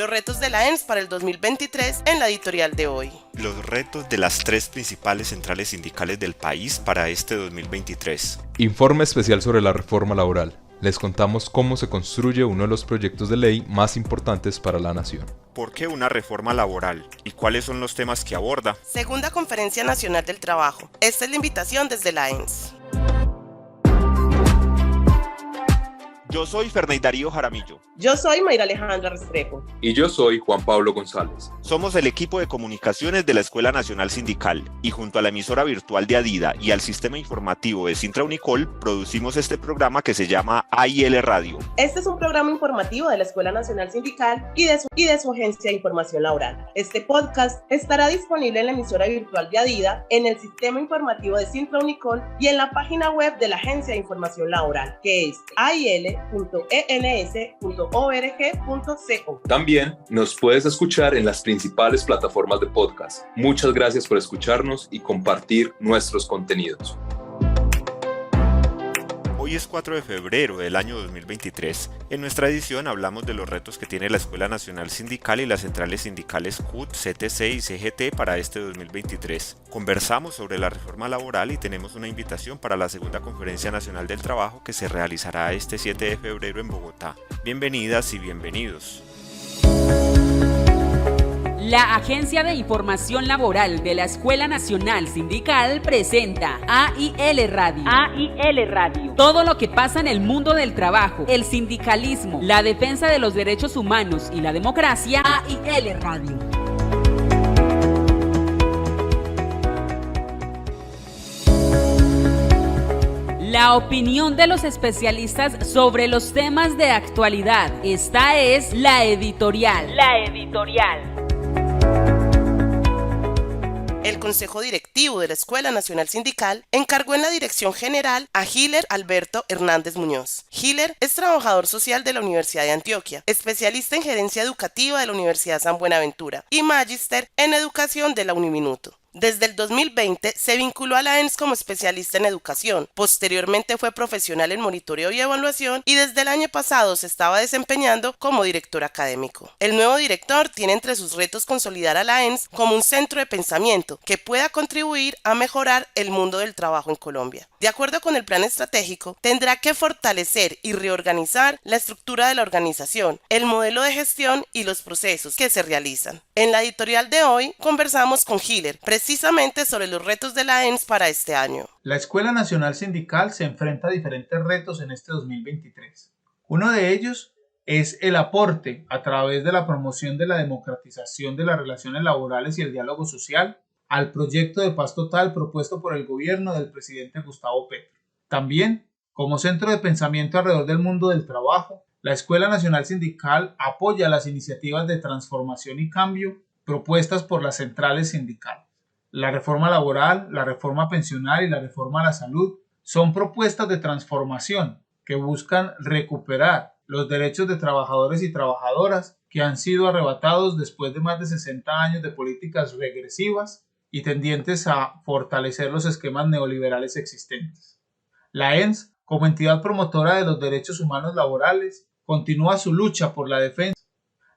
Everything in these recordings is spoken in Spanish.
Los retos de la ENS para el 2023 en la editorial de hoy. Los retos de las 3 principales centrales sindicales del país para este 2023. Informe especial sobre la reforma laboral. Les contamos cómo se construye uno de los proyectos de ley más importantes para la nación. ¿Por qué una reforma laboral? ¿Y cuáles son los temas que aborda? Segunda Conferencia Nacional del Trabajo. Esta es la invitación desde la ENS. Yo soy Ferney Darío Jaramillo. Yo soy Mayra Alejandra Restrepo. Y yo soy Juan Pablo González. Somos el equipo de comunicaciones de la Escuela Nacional Sindical y junto a la emisora virtual de Adida y al sistema informativo de Sintra Unicol producimos este programa que se llama AIL Radio. Este es un programa informativo de la Escuela Nacional Sindical y de su agencia de información laboral. Este podcast estará disponible en la emisora virtual de Adida, en el sistema informativo de Sintra Unicol y en la página web de la agencia de información laboral, que es ail.ens.org.co. También nos puedes escuchar en las principales plataformas de podcast. Muchas gracias por escucharnos y compartir nuestros contenidos. Hoy es 4 de febrero del año 2023. En nuestra edición hablamos de los retos que tiene la Escuela Nacional Sindical y las centrales sindicales CUT, CTC y CGT para este 2023. Conversamos sobre la reforma laboral y tenemos una invitación para la segunda Conferencia Nacional del Trabajo que se realizará este 7 de febrero en Bogotá. Bienvenidas y bienvenidos. La Agencia de Información Laboral de la Escuela Nacional Sindical presenta AIL Radio. AIL Radio. Todo lo que pasa en el mundo del trabajo, el sindicalismo, la defensa de los derechos humanos y la democracia. AIL Radio. La opinión de los especialistas sobre los temas de actualidad. Esta es la editorial. La editorial. El Consejo Directivo de la Escuela Nacional Sindical encargó en la Dirección General a Hiller Alberto Hernández Muñoz. Hiller es trabajador social de la Universidad de Antioquia, especialista en gerencia educativa de la Universidad San Buenaventura y magíster en educación de la Uniminuto. Desde el 2020 se vinculó a la ENS como especialista en educación, posteriormente fue profesional en monitoreo y evaluación y desde el año pasado se estaba desempeñando como director académico. El nuevo director tiene entre sus retos consolidar a la ENS como un centro de pensamiento que pueda contribuir a mejorar el mundo del trabajo en Colombia. De acuerdo con el plan estratégico, tendrá que fortalecer y reorganizar la estructura de la organización, el modelo de gestión y los procesos que se realizan. En la editorial de hoy conversamos con Hiller, precisamente sobre los retos de la ENS para este año. La Escuela Nacional Sindical se enfrenta a diferentes retos en este 2023. Uno de ellos es el aporte a través de la promoción de la democratización de las relaciones laborales y el diálogo social al proyecto de paz total propuesto por el gobierno del presidente Gustavo Petro. También, como centro de pensamiento alrededor del mundo del trabajo, la Escuela Nacional Sindical apoya las iniciativas de transformación y cambio propuestas por las centrales sindicales. La reforma laboral, la reforma pensional y la reforma a la salud son propuestas de transformación que buscan recuperar los derechos de trabajadores y trabajadoras que han sido arrebatados después de más de 60 años de políticas regresivas y tendientes a fortalecer los esquemas neoliberales existentes. La ENS, como entidad promotora de los derechos humanos laborales, continúa su lucha por la defensa.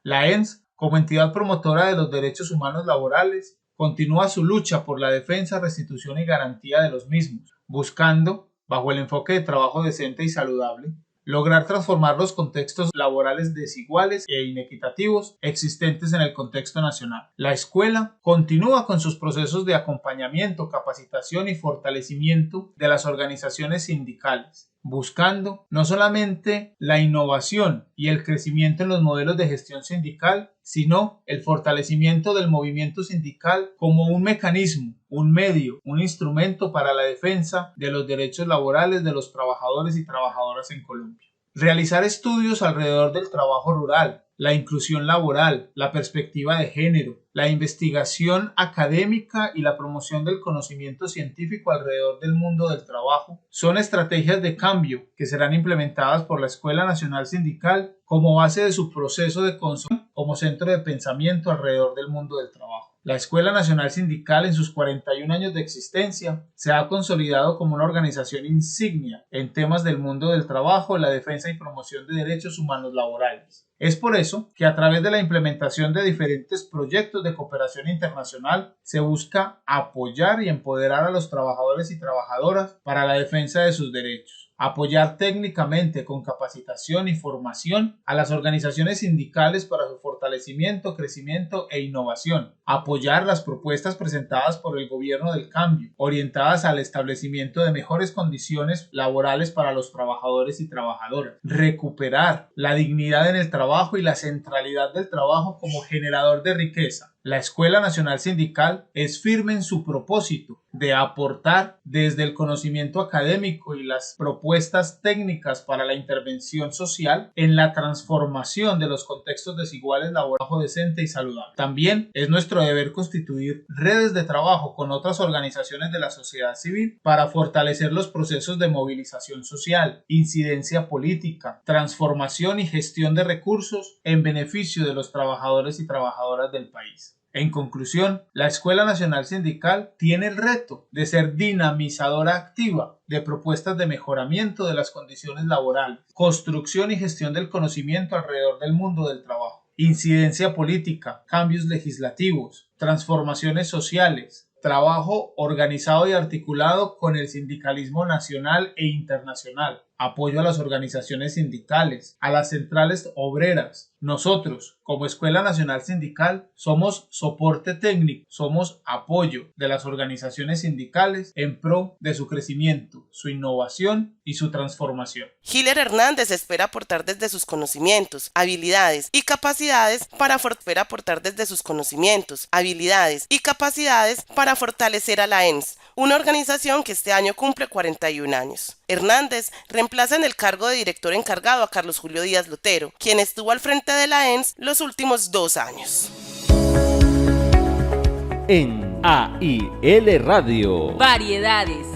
La ENS, como entidad promotora de los derechos humanos laborales, continúa su lucha por la defensa, restitución y garantía de los mismos, buscando, bajo el enfoque de trabajo decente y saludable, lograr transformar los contextos laborales desiguales e inequitativos existentes en el contexto nacional. La escuela continúa con sus procesos de acompañamiento, capacitación y fortalecimiento de las organizaciones sindicales, buscando no solamente la innovación y el crecimiento en los modelos de gestión sindical, sino el fortalecimiento del movimiento sindical como un mecanismo, un medio, un instrumento para la defensa de los derechos laborales de los trabajadores y trabajadoras en Colombia. Realizar estudios alrededor del trabajo rural, la inclusión laboral, la perspectiva de género, la investigación académica y la promoción del conocimiento científico alrededor del mundo del trabajo son estrategias de cambio que serán implementadas por la Escuela Nacional Sindical como base de su proceso de construcción como centro de pensamiento alrededor del mundo del trabajo. La Escuela Nacional Sindical, en sus 41 años de existencia, se ha consolidado como una organización insignia en temas del mundo del trabajo, la defensa y promoción de derechos humanos laborales. Es por eso que a través de la implementación de diferentes proyectos de cooperación internacional se busca apoyar y empoderar a los trabajadores y trabajadoras para la defensa de sus derechos. Apoyar técnicamente con capacitación y formación a las organizaciones sindicales para su fortalecimiento, crecimiento e innovación. Apoyar las propuestas presentadas por el gobierno del cambio, orientadas al establecimiento de mejores condiciones laborales para los trabajadores y trabajadoras. Recuperar la dignidad en el trabajo y la centralidad del trabajo como generador de riqueza. La Escuela Nacional Sindical es firme en su propósito de aportar desde el conocimiento académico y las propuestas técnicas para la intervención social en la transformación de los contextos desiguales laborales decente y saludable. También es nuestro deber constituir redes de trabajo con otras organizaciones de la sociedad civil para fortalecer los procesos de movilización social, incidencia política, transformación y gestión de recursos en beneficio de los trabajadores y trabajadoras del país. En conclusión, la Escuela Nacional Sindical tiene el reto de ser dinamizadora activa de propuestas de mejoramiento de las condiciones laborales, construcción y gestión del conocimiento alrededor del mundo del trabajo, incidencia política, cambios legislativos, transformaciones sociales, trabajo organizado y articulado con el sindicalismo nacional e internacional, apoyo a las organizaciones sindicales, a las centrales obreras. Nosotros, como Escuela Nacional Sindical, somos soporte técnico, somos apoyo de las organizaciones sindicales en pro de su crecimiento, su innovación y su transformación. Hiller Hernández espera aportar desde sus conocimientos, habilidades y capacidades para fortalecer a la ENS, una organización que este año cumple 41 años. Hernández reemplaza en el cargo de director encargado a Carlos Julio Díaz Lotero, quien estuvo al frente de la ENS los últimos 2 años. En AIL Radio. Variedades.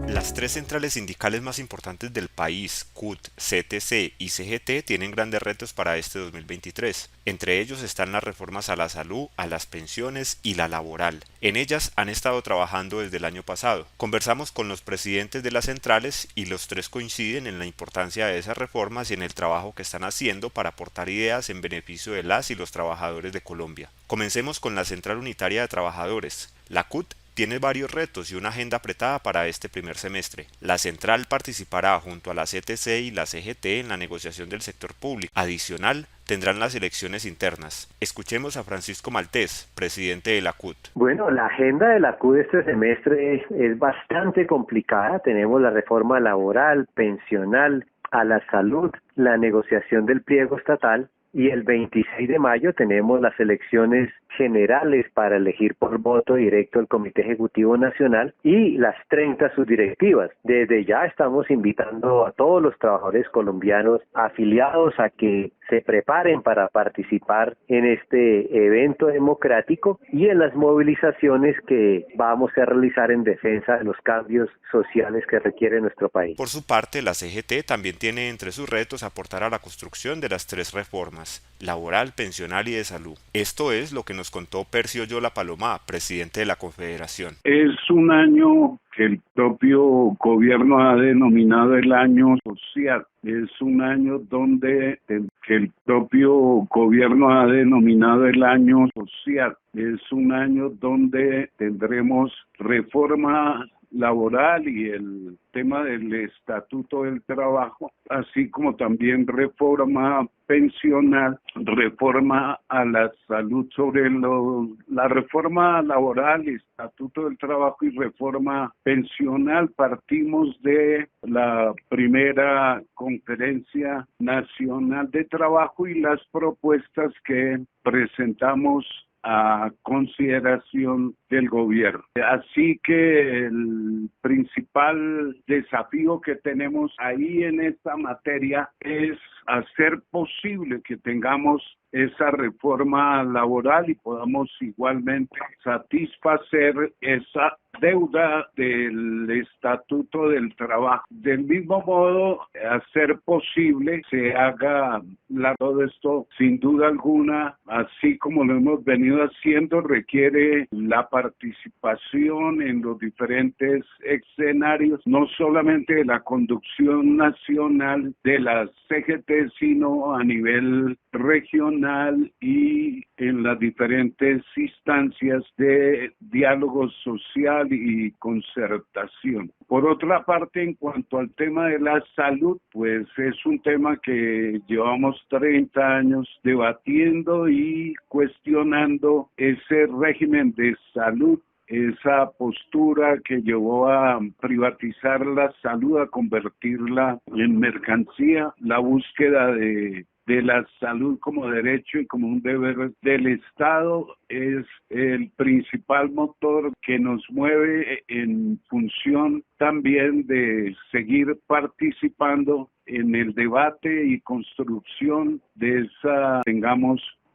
Las 3 centrales sindicales más importantes del país, CUT, CTC y CGT, tienen grandes retos para este 2023. Entre ellos están las reformas a la salud, a las pensiones y la laboral. En ellas han estado trabajando desde el año pasado. Conversamos con los presidentes de las centrales y los 3 coinciden en la importancia de esas reformas y en el trabajo que están haciendo para aportar ideas en beneficio de las y los trabajadores de Colombia. Comencemos con la Central Unitaria de Trabajadores. La CUT tiene varios retos y una agenda apretada para este primer semestre. La central participará junto a la CTC y la CGT en la negociación del sector público. Adicional, tendrán las elecciones internas. Escuchemos a Francisco Maltés, presidente de la CUT. Bueno, la agenda de la CUT este semestre es bastante complicada. Tenemos la reforma laboral, pensional, a la salud, la negociación del pliego estatal. Y el 26 de mayo tenemos las elecciones generales para elegir por voto directo el Comité Ejecutivo Nacional y las 30 subdirectivas. Desde ya estamos invitando a todos los trabajadores colombianos afiliados a que se preparen para participar en este evento democrático y en las movilizaciones que vamos a realizar en defensa de los cambios sociales que requiere nuestro país. Por su parte, la CGT también tiene entre sus retos aportar a la construcción de las 3 reformas, laboral, pensional y de salud. Esto es lo que nos contó Percio Yola Palomá, presidente de la Confederación. Es un año que el propio gobierno ha denominado el año social. Es un año donde el propio gobierno ha denominado el año social. Es un año donde tendremos reforma laboral y el tema del Estatuto del Trabajo, así como también reforma pensional, reforma a la salud. Sobre la reforma laboral, Estatuto del Trabajo y reforma pensional, partimos de la primera Conferencia Nacional de Trabajo y las propuestas que presentamos a consideración del gobierno. Así que el principal desafío que tenemos ahí en esta materia es hacer posible que tengamos esa reforma laboral y podamos igualmente satisfacer esa deuda del Estatuto del Trabajo. Del mismo modo, hacer posible se haga todo esto, sin duda alguna, así como lo hemos venido haciendo, requiere la participación en los diferentes escenarios, no solamente de la conducción nacional de las CGT, sino a nivel regional y en las diferentes instancias de diálogo social y concertación. Por otra parte, en cuanto al tema de la salud, pues es un tema que llevamos 30 años debatiendo y cuestionando ese régimen de salud, esa postura que llevó a privatizar la salud, a convertirla en mercancía, la búsqueda de la salud como derecho y como un deber del Estado es el principal motor que nos mueve en función también de seguir participando en el debate y construcción de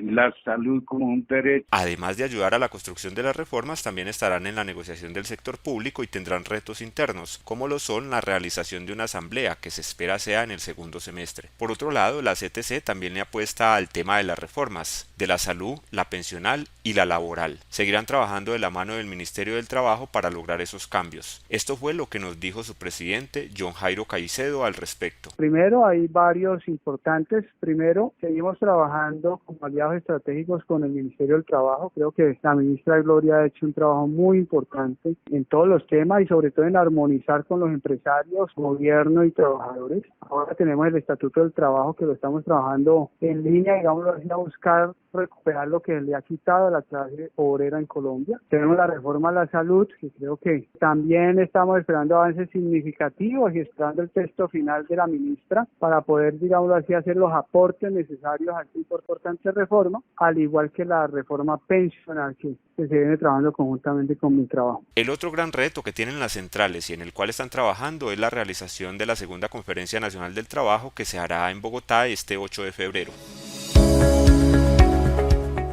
la salud como un derecho. Además de ayudar a la construcción de las reformas, también estarán en la negociación del sector público y tendrán retos internos, como lo son la realización de una asamblea, que se espera sea en el segundo semestre. Por otro lado, la CTC también le apuesta al tema de las reformas, de la salud, la pensional y la laboral. Seguirán trabajando de la mano del Ministerio del Trabajo para lograr esos cambios. Esto fue lo que nos dijo su presidente, John Jairo Caicedo, al respecto. Primero, hay varios importantes. Primero, seguimos trabajando como aliados estratégicos con el Ministerio del Trabajo. Creo que la ministra Gloria ha hecho un trabajo muy importante en todos los temas y sobre todo en armonizar con los empresarios, gobierno y trabajadores. Ahora tenemos el Estatuto del Trabajo que lo estamos trabajando en línea, digamos, a buscar recuperar lo que le ha quitado a la clase obrera en Colombia. Tenemos la reforma a la salud, que creo que también estamos esperando avances significativos y esperando el texto final de la ministra para poder, digamos así, hacer los aportes necesarios a esta importante reforma, al igual que la reforma pensional que se viene trabajando conjuntamente con mi trabajo. El otro gran reto que tienen las centrales y en el cual están trabajando es la realización de la segunda Conferencia Nacional del Trabajo, que se hará en Bogotá este 8 de febrero.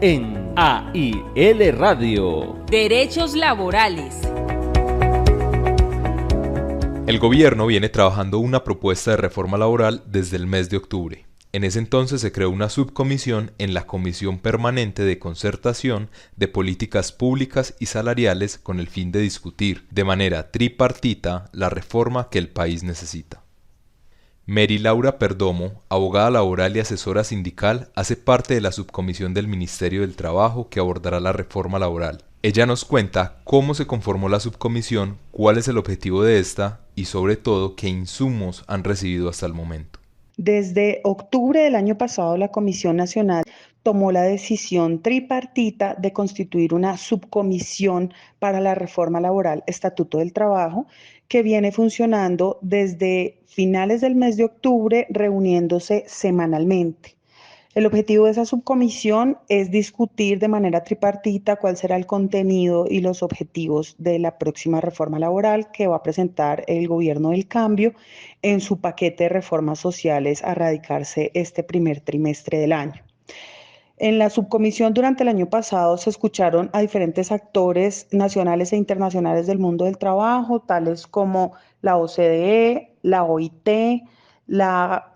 En AIL Radio. Derechos laborales. El gobierno viene trabajando una propuesta de reforma laboral desde el mes de octubre. En ese entonces se creó una subcomisión en la Comisión Permanente de Concertación de Políticas Públicas y Salariales con el fin de discutir de manera tripartita la reforma que el país necesita. Mary Laura Perdomo, abogada laboral y asesora sindical, hace parte de la subcomisión del Ministerio del Trabajo que abordará la reforma laboral. Ella nos cuenta cómo se conformó la subcomisión, cuál es el objetivo de esta y sobre todo qué insumos han recibido hasta el momento. Desde octubre del año pasado, la Comisión Nacional tomó la decisión tripartita de constituir una subcomisión para la reforma laboral, Estatuto del Trabajo, que viene funcionando desde finales del mes de octubre, reuniéndose semanalmente. El objetivo de esa subcomisión es discutir de manera tripartita cuál será el contenido y los objetivos de la próxima reforma laboral que va a presentar el Gobierno del Cambio en su paquete de reformas sociales a radicarse este primer trimestre del año. En la subcomisión durante el año pasado se escucharon a diferentes actores nacionales e internacionales del mundo del trabajo, tales como la OCDE, la OIT.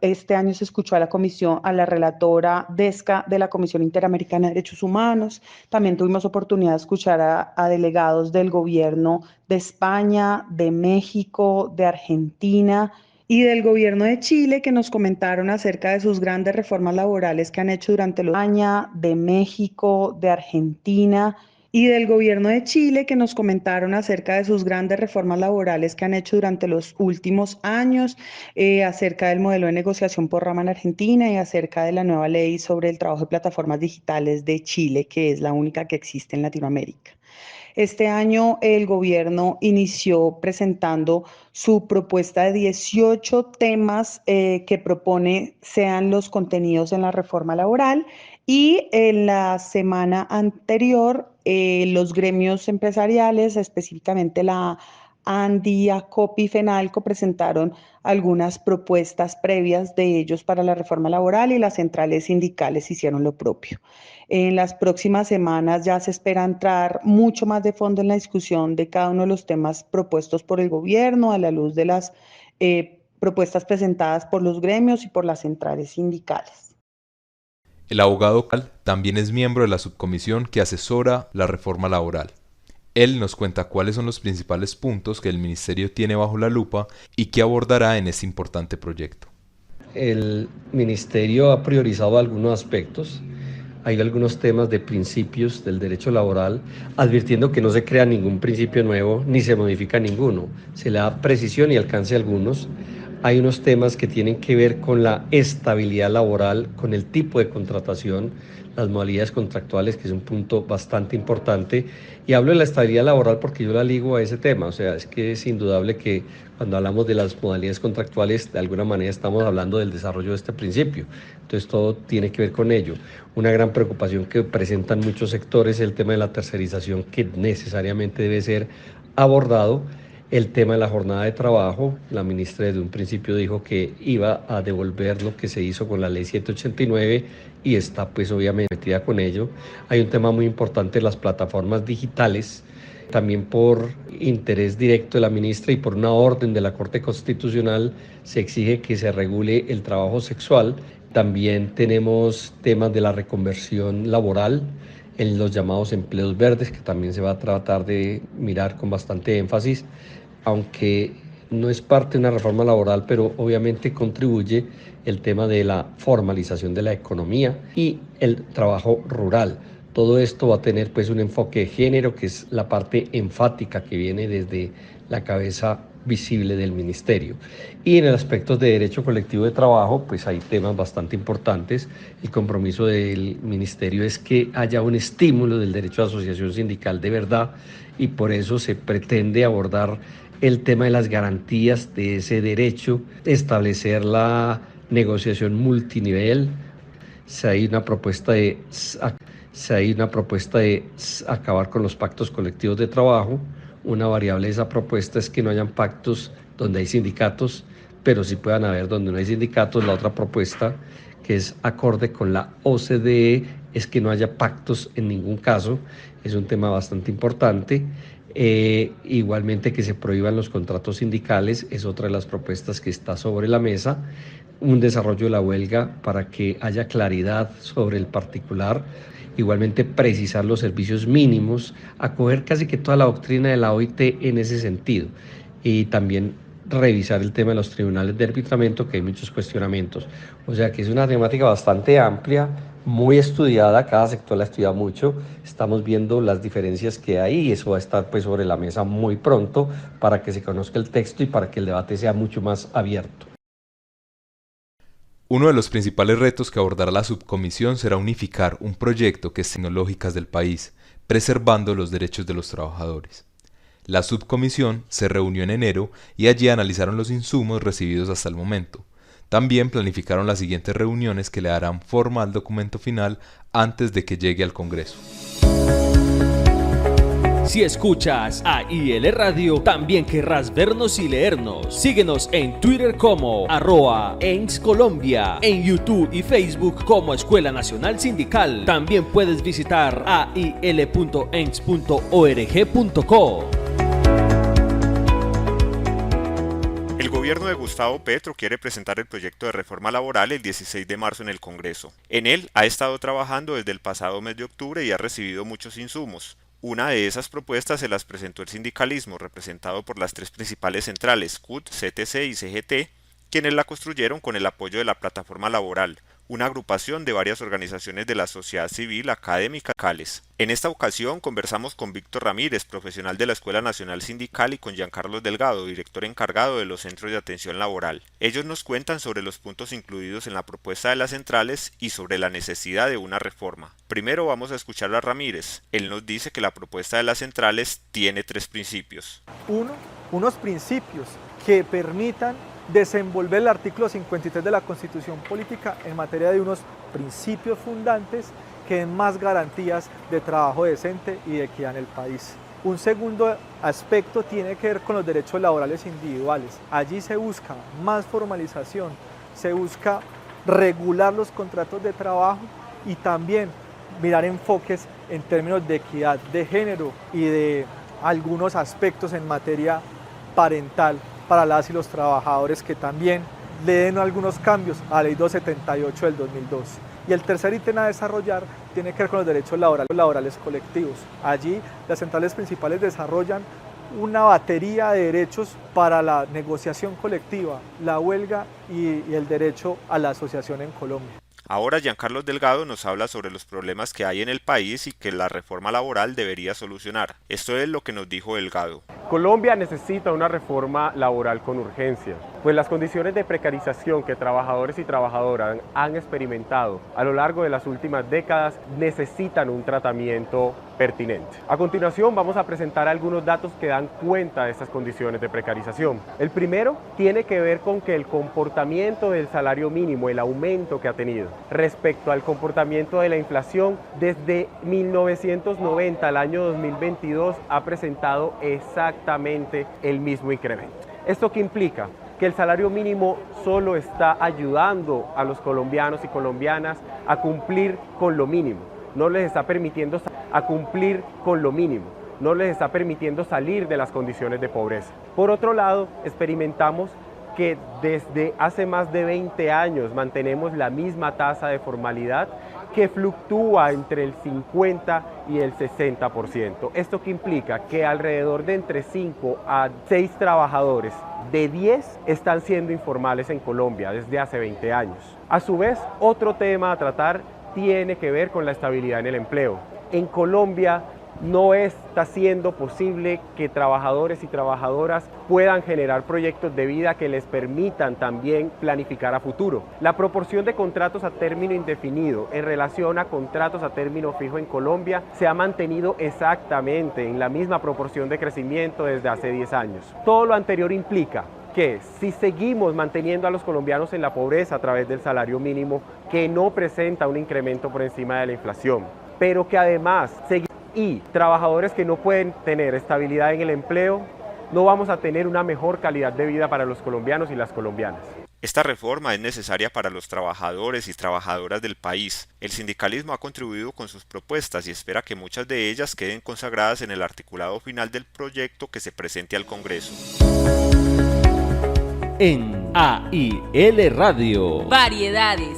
Este año se escuchó a la relatora DESCA de la Comisión Interamericana de Derechos Humanos. También tuvimos oportunidad de escuchar a delegados del gobierno de España, de México, de Argentina y del gobierno de Chile, que nos comentaron acerca de sus grandes reformas laborales que han hecho durante los años, de México, de Argentina y del gobierno de Chile, que nos comentaron acerca de sus grandes reformas laborales que han hecho durante los últimos años, acerca del modelo de negociación por rama en Argentina y acerca de la nueva ley sobre el trabajo de plataformas digitales de Chile, que es la única que existe en Latinoamérica. Este año el gobierno inició presentando su propuesta de 18 temas que propone sean los contenidos en la reforma laboral, y en la semana anterior los gremios empresariales, específicamente la ANDI, ACOPI y FENALCO, presentaron algunas propuestas previas de ellos para la reforma laboral, y las centrales sindicales hicieron lo propio. En las próximas semanas ya se espera entrar mucho más de fondo en la discusión de cada uno de los temas propuestos por el gobierno a la luz de las propuestas presentadas por los gremios y por las centrales sindicales. El abogado Cal también es miembro de la subcomisión que asesora la reforma laboral. Él nos cuenta cuáles son los principales puntos que el Ministerio tiene bajo la lupa y que abordará en este importante proyecto. El Ministerio ha priorizado algunos aspectos. Hay algunos temas de principios del derecho laboral, advirtiendo que no se crea ningún principio nuevo ni se modifica ninguno. Se le da precisión y alcance a algunos. Hay unos temas que tienen que ver con la estabilidad laboral, con el tipo de contratación, las modalidades contractuales, que es un punto bastante importante. Y hablo de la estabilidad laboral porque yo la ligo a ese tema. O sea, es que es indudable que cuando hablamos de las modalidades contractuales, de alguna manera estamos hablando del desarrollo de este principio. Entonces todo tiene que ver con ello. Una gran preocupación que presentan muchos sectores es el tema de la tercerización, que necesariamente debe ser abordado. El tema de la jornada de trabajo, la ministra desde un principio dijo que iba a devolver lo que se hizo con la ley 789 y está pues obviamente metida con ello. Hay un tema muy importante, las plataformas digitales, también por interés directo de la ministra y por una orden de la Corte Constitucional se exige que se regule el trabajo sexual. También tenemos temas de la reconversión laboral, en los llamados empleos verdes, que también se va a tratar de mirar con bastante énfasis, aunque no es parte de una reforma laboral, pero obviamente contribuye el tema de la formalización de la economía y el trabajo rural. Todo esto va a tener pues un enfoque de género, que es la parte enfática que viene desde la cabeza visible del ministerio. Y en el aspecto de derecho colectivo de trabajo, pues hay temas bastante importantes. El compromiso del ministerio es que haya un estímulo del derecho de asociación sindical de verdad, y por eso se pretende abordar el tema de las garantías de ese derecho, establecer la negociación multinivel. Hay una propuesta de acabar con los pactos colectivos de trabajo. Una variable de esa propuesta es que no hayan pactos donde hay sindicatos, pero sí puedan haber donde no hay sindicatos. La otra propuesta, que es acorde con la OCDE, es que no haya pactos en ningún caso. Es un tema bastante importante. Igualmente que se prohíban los contratos sindicales, es otra de las propuestas que está sobre la mesa. Un desarrollo de la huelga para que haya claridad sobre el particular. Igualmente precisar los servicios mínimos, acoger casi que toda la doctrina de la OIT en ese sentido, y también revisar el tema de los tribunales de arbitramiento, que hay muchos cuestionamientos. O sea que es una temática bastante amplia, muy estudiada, cada sector la estudia mucho. Estamos viendo las diferencias que hay y eso va a estar pues sobre la mesa muy pronto para que se conozca el texto y para que el debate sea mucho más abierto. Uno de los principales retos que abordará la subcomisión será unificar un proyecto que es tecnológicas del país, preservando los derechos de los trabajadores. La subcomisión se reunió en enero y allí analizaron los insumos recibidos hasta el momento. También planificaron las siguientes reuniones que le darán forma al documento final antes de que llegue al Congreso. Si escuchas AIL Radio, también querrás vernos y leernos. Síguenos en Twitter como @ENSColombia, en YouTube y Facebook como Escuela Nacional Sindical. También puedes visitar ail.ens.org.co. El gobierno de Gustavo Petro quiere presentar el proyecto de reforma laboral el 16 de marzo en el Congreso. En él ha estado trabajando desde el pasado mes de octubre y ha recibido muchos insumos. Una de esas propuestas se las presentó el sindicalismo, representado por las tres principales centrales, CUT, CTC y CGT, quienes la construyeron con el apoyo de la Plataforma Laboral, una agrupación de varias organizaciones de la sociedad civil, académica y sindicales. En esta ocasión conversamos con Víctor Ramírez, profesional de la Escuela Nacional Sindical, y con Giancarlos Delgado, director encargado de los centros de atención laboral. Ellos nos cuentan sobre los puntos incluidos en la propuesta de las centrales y sobre la necesidad de una reforma. Primero vamos a escuchar a Ramírez. Él nos dice que la propuesta de las centrales tiene 3 principios. Unos principios que permitan desenvolver el artículo 53 de la Constitución Política en materia de unos principios fundantes que den más garantías de trabajo decente y de equidad en el país. Un segundo aspecto tiene que ver con los derechos laborales individuales. Allí se busca más formalización, se busca regular los contratos de trabajo y también mirar enfoques en términos de equidad de género y de algunos aspectos en materia parental para las y los trabajadores, que también le den algunos cambios a la Ley 278 del 2002. Y el tercer ítem a desarrollar tiene que ver con los derechos laborales colectivos. Allí las centrales principales desarrollan una batería de derechos para la negociación colectiva, la huelga y el derecho a la asociación en Colombia. Ahora Giancarlos Delgado nos habla sobre los problemas que hay en el país y que la reforma laboral debería solucionar. Esto es lo que nos dijo Delgado. Colombia necesita una reforma laboral con urgencia, pues las condiciones de precarización que trabajadores y trabajadoras han experimentado a lo largo de las últimas décadas necesitan un tratamiento pertinente. A continuación vamos a presentar algunos datos que dan cuenta de estas condiciones de precarización. El primero tiene que ver con que el comportamiento del salario mínimo, el aumento que ha tenido respecto al comportamiento de la inflación desde 1990 al año 2022 ha presentado exactamente el mismo incremento. ¿Esto qué implica? Que el salario mínimo solo está ayudando a los colombianos y colombianas a cumplir con lo mínimo, no les está permitiendo cumplir con lo mínimo, no les está permitiendo salir de las condiciones de pobreza. Por otro lado, experimentamos que desde hace más de 20 años mantenemos la misma tasa de formalidad que fluctúa entre el 50 y el 60%. ¿Esto qué implica? Que alrededor de entre 5 a 6 trabajadores de 10 están siendo informales en Colombia desde hace 20 años. A su vez, otro tema a tratar tiene que ver con la estabilidad en el empleo. En Colombia no está siendo posible que trabajadores y trabajadoras puedan generar proyectos de vida que les permitan también planificar a futuro. La proporción de contratos a término indefinido en relación a contratos a término fijo en Colombia se ha mantenido exactamente en la misma proporción de crecimiento desde hace 10 años. Todo lo anterior implica que si seguimos manteniendo a los colombianos en la pobreza a través del salario mínimo, que no presenta un incremento por encima de la inflación, pero que además y trabajadores que no pueden tener estabilidad en el empleo, no vamos a tener una mejor calidad de vida para los colombianos y las colombianas. Esta reforma es necesaria para los trabajadores y trabajadoras del país. El sindicalismo ha contribuido con sus propuestas y espera que muchas de ellas queden consagradas en el articulado final del proyecto que se presente al Congreso. En AIL Radio. Variedades.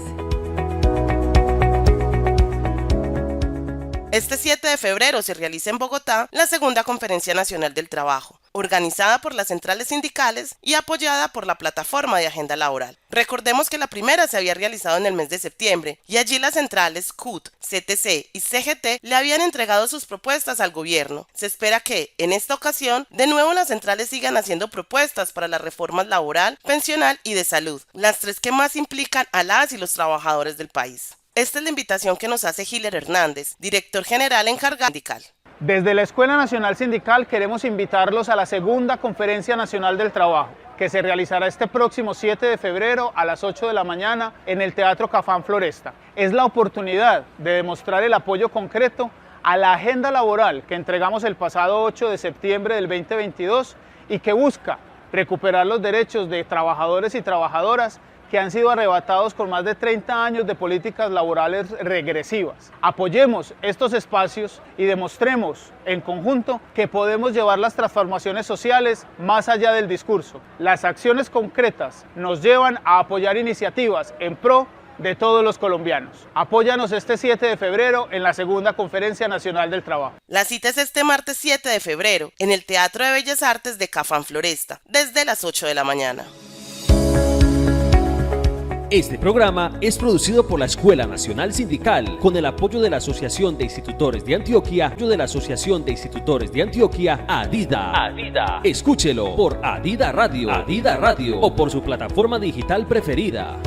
Este 7 de febrero se realiza en Bogotá la segunda Conferencia Nacional del Trabajo, organizada por las centrales sindicales y apoyada por la Plataforma de Agenda Laboral. Recordemos que la primera se había realizado en el mes de septiembre y allí las centrales CUT, CTC y CGT le habían entregado sus propuestas al gobierno. Se espera que, en esta ocasión, de nuevo las centrales sigan haciendo propuestas para las reformas laboral, pensional y de salud, las 3 que más implican a las y los trabajadores del país. Esta es la invitación que nos hace Hiller Hernández, director general encargado sindical. Desde la Escuela Nacional Sindical queremos invitarlos a la segunda Conferencia Nacional del Trabajo, que se realizará este próximo 7 de febrero a las 8 de la mañana en el Teatro Cafán Floresta. Es la oportunidad de demostrar el apoyo concreto a la agenda laboral que entregamos el pasado 8 de septiembre del 2022 y que busca recuperar los derechos de trabajadores y trabajadoras que han sido arrebatados con más de 30 años de políticas laborales regresivas. Apoyemos estos espacios y demostremos en conjunto que podemos llevar las transformaciones sociales más allá del discurso. Las acciones concretas nos llevan a apoyar iniciativas en pro de todos los colombianos. Apóyanos este 7 de febrero en la segunda Conferencia Nacional del Trabajo. La cita es este martes 7 de febrero en el Teatro de Bellas Artes de Cafán Floresta, desde las 8 de la mañana. Este programa es producido por la Escuela Nacional Sindical con el apoyo de la Asociación de Institutores de Antioquia, ADIDA. Escúchelo por ADIDA Radio o por su plataforma digital preferida.